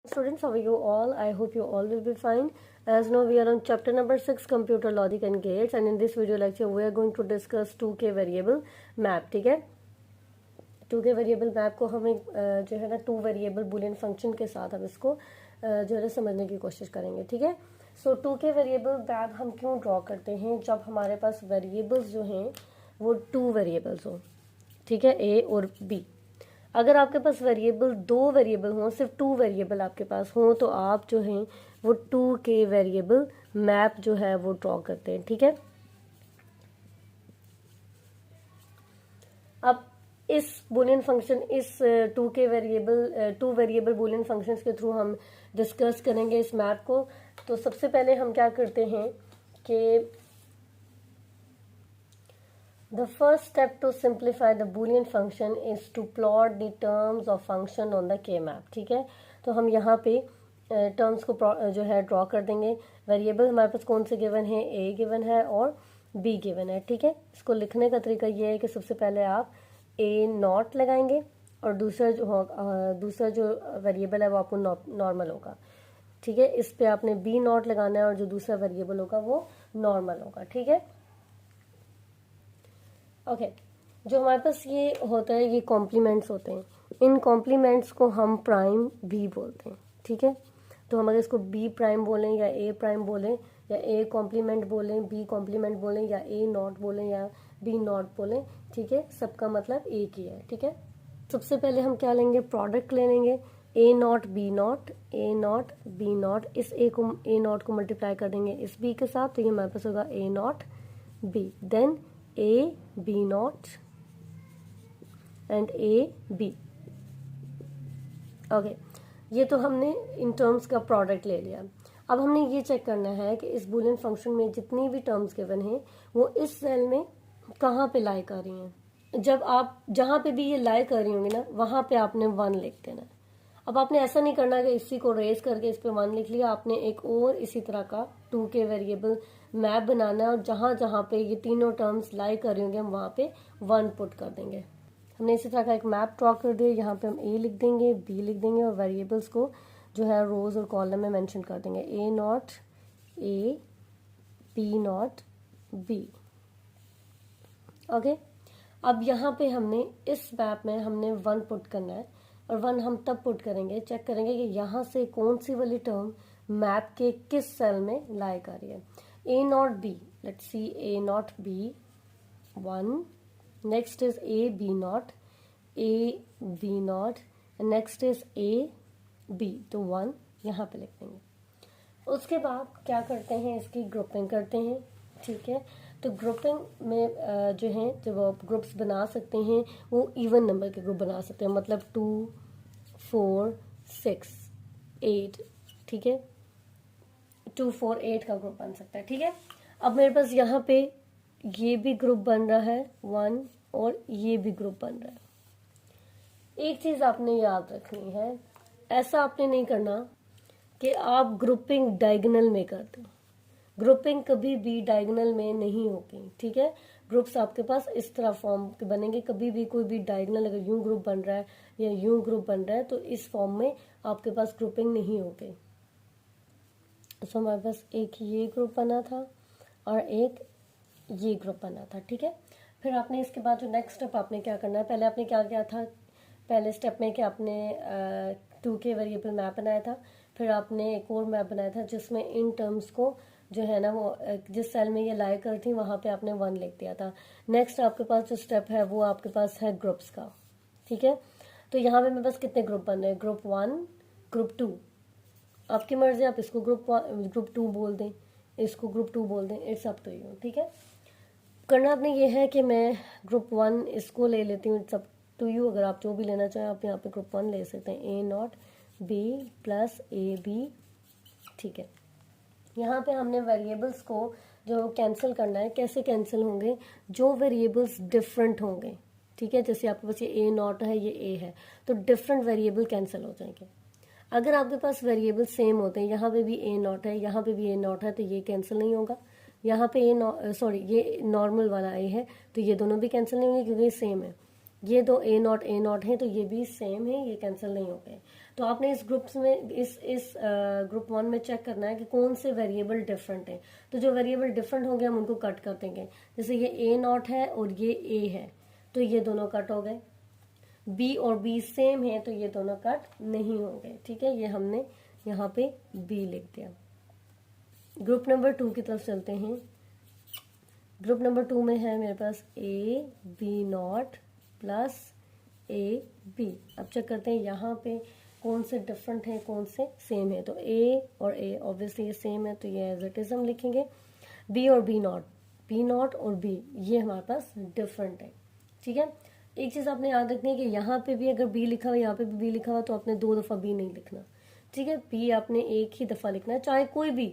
Students, how are you all? I hope you all will be fine. As now we are on chapter number 6, computer logic and gates, and in this video lecture we are going to discuss 2k variable map. ठीक है, 2k variable map को हम एक जो है ना 2 variable Boolean function के साथ हम इसको जो है समझने की कोशिश करेंगे. ठीक है, सो 2k वेरिएबल मैप हम क्यों ड्रॉ करते हैं? जब हमारे पास वेरिएबल्स जो हैं वो 2 वेरिएबल्स हो. ठीक है, ए और बी. अगर आपके पास वेरिएबल 2 वेरिएबल हों, सिर्फ 2 वेरिएबल आपके पास हों, तो आप जो हैं वो 2k वेरिएबल मैप जो है वो ड्रॉ करते हैं. ठीक है, अब इस बुलियन फंक्शन, इस 2 वेरिएबल बुलियन फंक्शंस के थ्रू हम डिस्कस करेंगे इस मैप को. तो सबसे पहले हम क्या करते हैं कि the first step to simplify the boolean function is to plot the terms of function on the k map. ठीक है, तो हम यहाँ पे टर्म्स को जो है ड्रॉ कर देंगे. वेरिएबल हमारे पास कौन से गिवन है? a गिवन है और b गिवन है. ठीक है, इसको लिखने का तरीका ये है कि सबसे पहले आप a नॉट लगाएंगे और दूसरा जो वेरिएबल है वो आपको नॉर्मल होगा. ठीक है, इस पे आपने b नॉट लगाना है और जो दूसरा वेरिएबल होगा वो नॉर्मल होगा. ठीक है, ओके. जो हमारे पास ये होता है ये कॉम्प्लीमेंट्स होते हैं. इन कॉम्प्लीमेंट्स को हम प्राइम बी बोलते हैं. ठीक है, तो हम अगर इसको बी प्राइम बोलें या ए प्राइम बोलें या ए कॉम्प्लीमेंट बोलें, बी कॉम्प्लीमेंट बोलें या ए नॉट बोलें या बी नॉट बोलें, ठीक है, सबका मतलब एक ही है. ठीक है, सबसे पहले हम क्या लेंगे? प्रोडक्ट ले लेंगे. A not B not, A not B not, इस ए नॉट को मल्टीप्लाई कर देंगे इस बी के साथ, तो ये हमारे पास होगा A not B. Then A B not and A B. Okay, ये तो हमने इन टर्म्स का प्रोडक्ट ले लिया. अब हमने ये चेक करना है कि इस बुलियन फंक्शन में जितनी भी टर्म्स गिवन हैं वो इस सेल में कहाँ पे लाई कर रही हैं. जब आप जहाँ पे भी ये लाई कर रही होंगी ना, वहाँ पे आपने 1 लिख देना. अब आपने ऐसा नहीं करना कि इसी को रेज करके इस पे 1 लिख लिया. आपने एक और इसी तरह का 2k वेरिएबल मैप बनाना है और जहां जहां पे ये तीनों टर्म्स लाई कर रहे होंगे हम वहां पे 1 पुट कर देंगे. हमने इसी तरह का एक मैप ड्रॉ कर दिया. यहाँ पे हम ए लिख देंगे, बी लिख देंगे और वेरिएबल्स को जो है रोज और कॉलम में मेंशन कर देंगे. A not A, B not B. Okay, अब यहाँ पे हमने इस मैप में हमने 1 पुट करना है और 1 हम तब पुट करेंगे, चेक करेंगे कि यहाँ से कौन सी वाली टर्म मैप के किस सेल में लाई कर रही है. A not B, let's see, A not B, 1. Next is A B not, A B not, and next is A B, तो 1 यहाँ पे लिख देंगे. उसके बाद क्या करते हैं, इसकी ग्रुपिंग करते हैं. ठीक है, तो ग्रुपिंग में जो है जब आप ग्रुप्स बना सकते हैं वो इवन नंबर के ग्रुप बना सकते हैं, मतलब 2 4 6 8. ठीक है, 2 4 8 का ग्रुप बन सकता है. ठीक है, अब मेरे पास यहाँ पे ये भी ग्रुप बन रहा है 1 और ये भी ग्रुप बन रहा है. एक चीज आपने याद रखनी है, ऐसा आपने नहीं करना कि आप ग्रुपिंग डायगोनल में कर दो. ग्रुपिंग कभी भी डायगोनल में नहीं होगी. ठीक है, ग्रुप्स आपके पास इस तरह फॉर्म के बनेंगे. कभी भी कोई भी डायगोनल अगर यूं ग्रुप बन रहा है या यूं ग्रुप बन रहा है तो इस फॉर्म में आपके पास ग्रुपिंग नहीं होगी. तो हमारे पास एक ये ग्रुप बना था और एक ये ग्रुप बना था. ठीक है, फिर आपने इसके बाद जो नेक्स्ट स्टेप आपने क्या करना है, पहले आपने क्या किया था पहले स्टेप में कि आपने 2k वेरिएबल मैप बनाया था. फिर आपने एक और मैप बनाया था जिसमें इन टर्म्स को जो है ना वो जिस सेल में ये लाई कर थी वहाँ पे आपने 1 लिख दिया था. नेक्स्ट आपके पास जो स्टेप है वो आपके पास है ग्रुप्स का. ठीक है, तो यहाँ पे मेरे पास कितने ग्रुप बन रहे हैं? Group 1, group 2. आपकी मर्जी, आप इसको ग्रुप 2 बोल दें, इसको ग्रुप 2 बोल दें, इट्स अप टू यू. ठीक है, करना आपने ये है कि मैं ग्रुप 1 इसको ले लेती हूँ, इट्स अप टू यू. अगर आप जो भी लेना चाहें आप यहाँ पे ग्रुप 1 ले सकते हैं. A not B plus A B. ठीक है, यहाँ पे हमने वेरिएबल्स को जो कैंसिल करना है. कैसे कैंसिल होंगे? जो वेरिएबल्स डिफरेंट होंगे. ठीक है, जैसे आपके पास ये ए नॉट है, ये ए है, तो डिफरेंट वेरिएबल कैंसिल हो जाएंगे. अगर आपके पास वेरिएबल सेम होते हैं, यहाँ पे भी ए नॉट है, यहाँ पे भी ए नॉट है, तो ये कैंसिल नहीं होगा. यहाँ पे ये नॉर्मल वाला ए है तो ये दोनों भी कैंसिल नहीं होंगे क्योंकि सेम है. ये दो ए नॉट है तो ये भी सेम है, ये कैंसिल नहीं हो गए. तो आपने इस ग्रुप्स में इस ग्रुप 1 में चेक करना है कि कौन से वेरिएबल डिफरेंट है। तो जो वेरिएबल डिफरेंट होंगे हम उनको कट कर देंगे। जैसे ये ए नॉट है और ये ए है, तो ये दोनों कट हो गए। बी और बी सेम है, तो ये दोनों कट नहीं होंगे। ठीक है, ये हमने यहाँ पे बी लिख दिया। ग्रुप नंबर 2 की तरफ चलते हैं। ग्रुप नंबर 2 में है मेरे पास A B not plus A B. अब चेक करते हैं यहाँ पे कौन से डिफरेंट है कौन से सेम है। तो ए और ए ऑब्वियसली ये सेम है, तो ये एज इट इज हम लिखेंगे। बी और बी नॉट और बी ये हमारे पास डिफरेंट है। ठीक है, एक चीज आपने याद रखनी है कि यहाँ पे भी अगर बी लिखा हुआ यहाँ पे भी बी लिखा हुआ तो आपने 2 दफा बी नहीं लिखना। ठीक है, बी आपने एक ही दफा लिखना है, चाहे कोई भी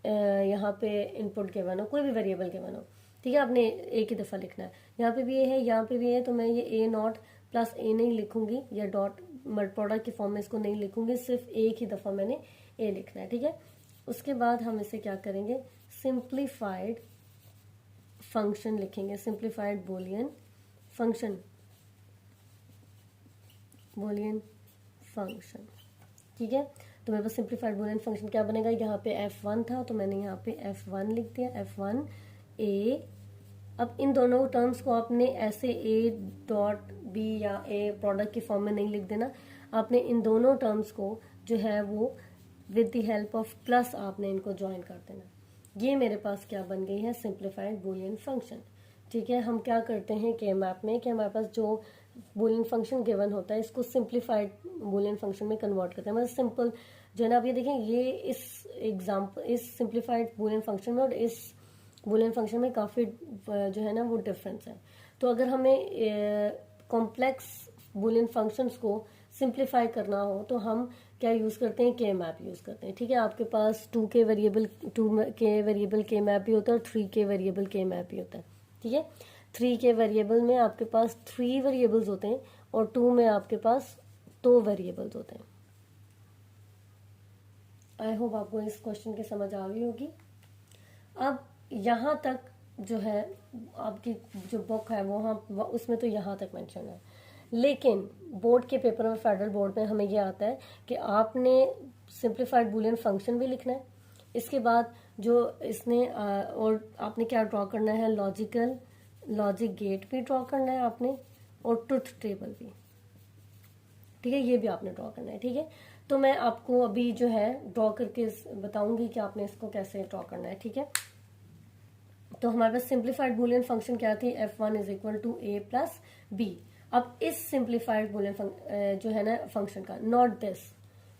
यहाँ पे इनपुट गिवन हो, कोई भी वेरिएबल गिवन हो। ठीक है, आपने एक ही दफा लिखना है। यहाँ पे भी ये है यहाँ पे भी है, तो मैं ये ए नॉट प्लस ए नहीं लिखूंगी या डॉट मल्ट प्रोडक्ट की फॉर्म में इसको नहीं लिखूंगी, सिर्फ एक ही दफा मैंने ए लिखना है। ठीक है, उसके बाद हम इसे क्या करेंगे, सिंप्लीफाइड फंक्शन लिखेंगे, simplified Boolean function, Boolean function. ठीक है, तो मेरे पास सिंप्लीफाइड बूलियन फंक्शन क्या बनेगा, यहाँ पे f1 था तो मैंने यहाँ पे f1 लिख दिया, f1 a। अब इन दोनों टर्म्स को आपने ऐसे a डॉट b या a प्रोडक्ट की फॉर्म में नहीं लिख देना, आपने इन दोनों टर्म्स को जो है वो with the help of plus आपने इनको ज्वाइन कर देना। ये मेरे पास क्या बन गई है, सिंप्लीफाइड बूलियन फंक्शन। ठीक है, हम क्या करते हैं के मैप में कि हमारे पास जो बूलियन फंक्शन गिवन होता है इसको सिंप्लीफाइड बूलियन फंक्शन में कन्वर्ट करते हैं। मतलब सिंपल जो है ना, आप ये देखें ये इस एग्जाम्पल इस सिंप्लीफाइड बूलियन फंक्शन में और इस बूलियन फंक्शन में काफ़ी जो है ना वो डिफरेंस है। तो अगर हमें कॉम्प्लेक्स बूलियन फंक्शंस को सिंप्लीफाई करना हो तो हम क्या यूज़ करते हैं, के मैप यूज़ करते हैं। ठीक है, आपके पास 2 के वेरिएबल के मैप भी होता है और 3 के वेरिएबल के मैप भी होता है। ठीक है, 3 के वेरिएबल में आपके पास 3 वेरिएबल्स होते हैं और 2 में आपके पास 2 वेरिएबल्स होते हैं। आई होप आपको इस क्वेश्चन की समझ आ गई होगी। अब यहाँ तक जो है आपकी जो बुक है वो उसमें तो यहाँ तक मेंशन है, लेकिन बोर्ड के पेपर में, फेडरल बोर्ड में हमें ये आता है कि आपने सिंप्लीफाइड बूलियन फंक्शन भी लिखना है, इसके बाद जो इसने और आपने क्या ड्रॉ करना है, लॉजिक गेट भी ड्रॉ करना है आपने और ट्रुथ टेबल भी। ठीक है, ये भी आपने ड्रॉ करना है। ठीक है, तो मैं आपको अभी जो है ड्रॉ करके बताऊंगी कि आपने इसको कैसे ड्रॉ करना है। ठीक है, तो हमारे पास सिंप्लीफाइड बूलियन फंक्शन क्या थी, f1 is equal to a plus B. अब इस सिंप्लीफाइड बूलियन जो है ना फंक्शन का, नॉट दिस।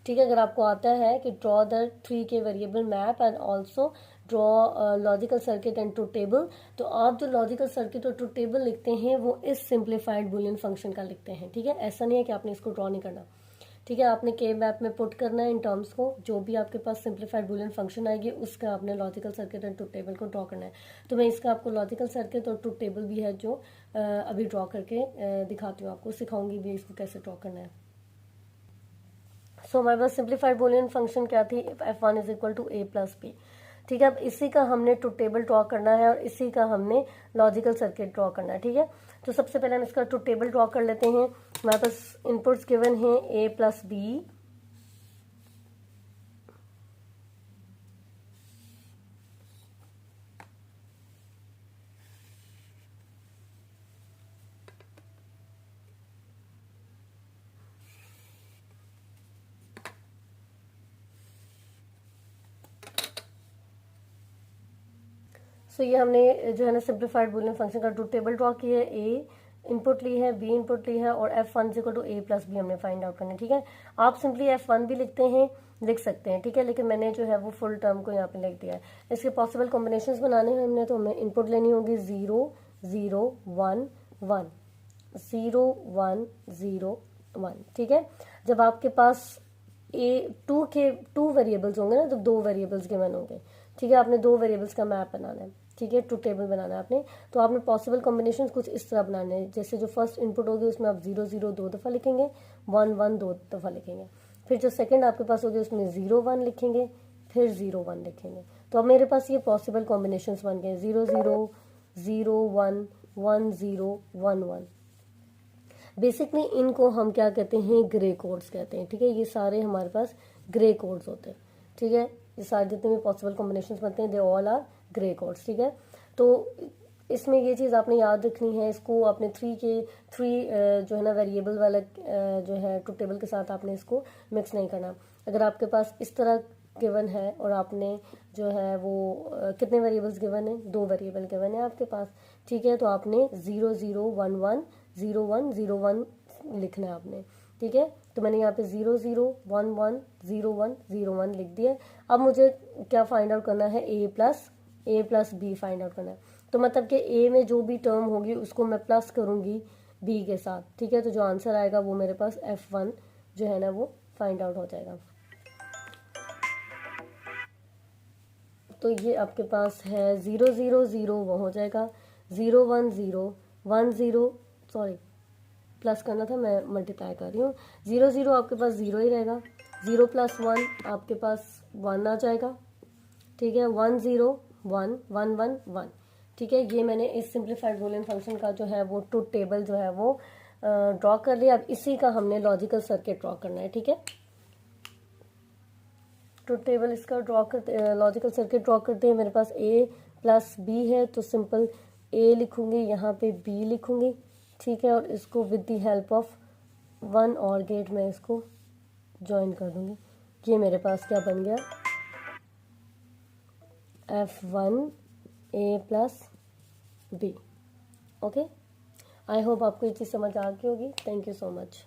ठीक है, अगर आपको आता है कि ड्रॉ द 3 के variable map and also draw logical circuit and truth table, तो आप जो लॉजिकल सर्किट और ट्रुथ टेबल लिखते हैं वो इस सिंप्लीफाइड बूलियन फंक्शन का लिखते हैं। ठीक है, ऐसा नहीं है कि आपने इसको ड्रॉ नहीं करना। ठीक है, आपने के मैप में पुट करना है इन टर्म्स को, जो भी आपके पास सिंप्लीफाइड बूलियन फंक्शन आएगी उसका आपने logical circuit and truth table को ड्रॉ करना है। तो मैं इसका आपको लॉजिकल सर्किट और ट्रुथ टेबल भी है जो अभी ड्रॉ करके दिखाती हूँ, आपको सिखाऊंगी भी इसको कैसे ड्रॉ करना है। सो हमारे पास सिंप्लीफाइड बूलियन फंक्शन क्या थी, f1 is equal to a plus B. ठीक है, अब इसी का हमने ट्रुथ टेबल ड्रॉ करना है और इसी का हमने लॉजिकल सर्किट ड्रॉ करना है। ठीक है, तो सबसे पहले हम इसका ट्रुथ टेबल ड्रॉ कर लेते हैं। हमारे पास इनपुट्स गिवन हैं a प्लस बी, सो ये हमने जो है ना सिंप्लीफाइड बूलियन फंक्शन का ट्रुथ टेबल ड्रॉ किया है। ए इनपुट ली है, बी इनपुट ली है और f1 equal to a plus B हमने फाइंड आउट करना है। ठीक है, आप सिंपली f1 भी लिख सकते हैं। ठीक है, लेकिन मैंने जो है वो फुल टर्म को यहाँ पे लिख दिया है। इसके पॉसिबल कॉम्बिनेशंस बनाने हैं हमने, तो हमें इनपुट लेनी होगी 0 0 1 1 0 1 0 1। ठीक है, जब आपके पास टू वेरिएबल्स होंगे ना, तो 2 वेरिएबल्स गिवन होंगे। ठीक है, आपने 2 वेरिएबल्स का मैप बनाना है। ठीक है, ट्रुथ टेबल बनाना है आपने, तो आपने पॉसिबल कॉम्बिनेशन कुछ इस तरह बनाने हैं, जैसे जो फर्स्ट इनपुट होगी उसमें आप 0 0 2 दफ़ा लिखेंगे, 1 1 2 दफ़ा लिखेंगे, फिर जो सेकंड आपके पास होगी उसमें 0 1 लिखेंगे, फिर 0 1 लिखेंगे। तो अब मेरे पास ये पॉसिबल कॉम्बिनेशन बन गए 0 0 0 1 1 0 1 1। बेसिकली इनको हम क्या कहते हैं, ग्रे कोड्स कहते हैं, ठीक है। ये सारे हमारे पास ग्रे कोड्स होते हैं, ठीक है। ये सारे जितने भी पॉसिबल कॉम्बिनेशंस बनते हैं they all are grey codes, ठीक है। तो इसमें ये चीज़ आपने याद रखनी है, इसको आपने थ्री जो है ना वेरिएबल वाला जो है ट्रुथ टेबल के साथ आपने इसको मिक्स नहीं करना। अगर आपके पास इस तरह गिवन है और आपने जो है वो कितने वेरिएबल्स गिवन है, 2 वेरिएबल गिवन है आपके पास, ठीक है। तो आपने 0 0 1 1 0 1 0 1 लिखना है आपने, ठीक है। तो मैंने यहाँ पे 0 0 1 1 0 1 0 1 लिख दिया। अब मुझे क्या फाइंड आउट करना है, a plus B find out करना है। तो मतलब कि a में जो भी टर्म होगी उसको मैं प्लस करूंगी b के साथ, ठीक है। तो जो आंसर आएगा वो मेरे पास F1 जो है ना वो फाइंड आउट हो जाएगा। तो ये आपके पास है 0 0 0 वो हो जाएगा, 0 1 0 1 0, सॉरी प्लस करना था, मैं मल्टीप्लाई कर रही हूँ। 0 0 आपके पास 0 ही रहेगा, 0 प्लस 1 आपके पास 1 आ जाएगा, ठीक है। 1 0 1 1 1 1, ठीक है। ये मैंने इस सिंप्लीफाइड बूलियन फंक्शन का जो है वो ट्रुथ टेबल जो है वो ड्रॉ कर लिया। अब इसी का हमने लॉजिकल सर्किट ड्रॉ करना है, ठीक है। ट्रुथ टेबल इसका ड्रॉ करते, लॉजिकल सर्किट ड्रॉ करते हैं। मेरे पास a प्लस बी है तो सिंपल a लिखूंगी, यहाँ पे b लिखूंगी, ठीक है। और इसको विद द हेल्प ऑफ 1 और गेट मैं इसको ज्वाइन कर दूंगी। ये मेरे पास क्या बन गया, F1 a plus B. Okay, I hope आपको ये चीज़ समझ आ गई होगी। Thank you so much.